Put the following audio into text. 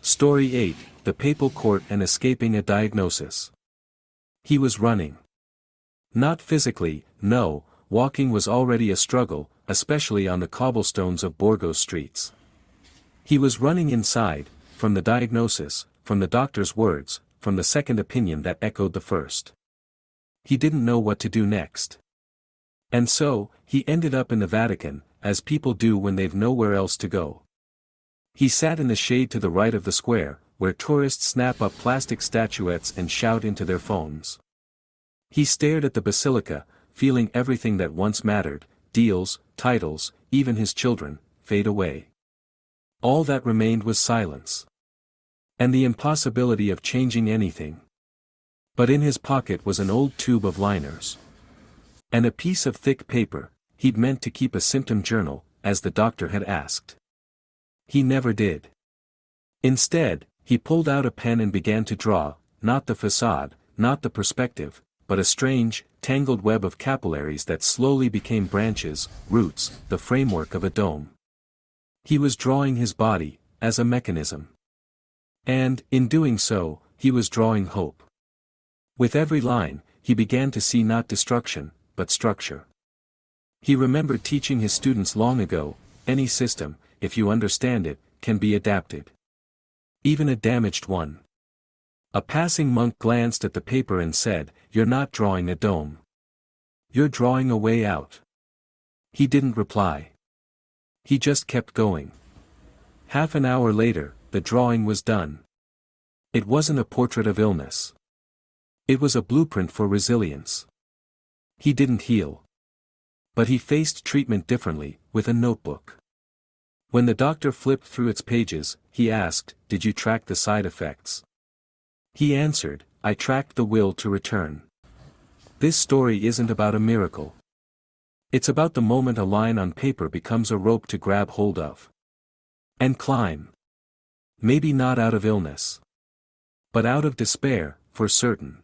Story 8, The Papal Court and Escaping a Diagnosis. He was running. Not physically, no, walking was already a struggle, especially on the cobblestones of Burgos streets. He was running inside, from the diagnosis, from the doctor's words, from the second opinion that echoed the first. He didn't know what to do next. And so, he ended up in the Vatican, as people do when they've nowhere else to go. He sat in the shade to the right of the square, where tourists snap up plastic statuettes and shout into their phones. He stared at the basilica, feeling everything that once mattered, deals, titles, even his children, fade away. All that remained was silence. And the impossibility of changing anything. But in his pocket was an old tube of liners. And a piece of thick paper. He'd meant to keep a symptom journal, as the doctor had asked. He never did. Instead, he pulled out a pen and began to draw, not the facade, not the perspective, but a strange, tangled web of capillaries that slowly became branches, roots, the framework of a dome. He was drawing his body, as a mechanism. And, in doing so, he was drawing hope. With every line, he began to see not destruction, but structure. He remembered teaching his students long ago, any system, if you understand it, can be adapted. Even a damaged one. A passing monk glanced at the paper and said, "You're not drawing a dome. You're drawing a way out." He didn't reply. He just kept going. Half an hour later, the drawing was done. It wasn't a portrait of illness. It was a blueprint for resilience. He didn't heal. But he faced treatment differently, with a notebook. When the doctor flipped through its pages, he asked, "Did you track the side effects?" He answered, "I tracked the will to return." This story isn't about a miracle. It's about the moment a line on paper becomes a rope to grab hold of. And climb. Maybe not out of illness. But out of despair, for certain.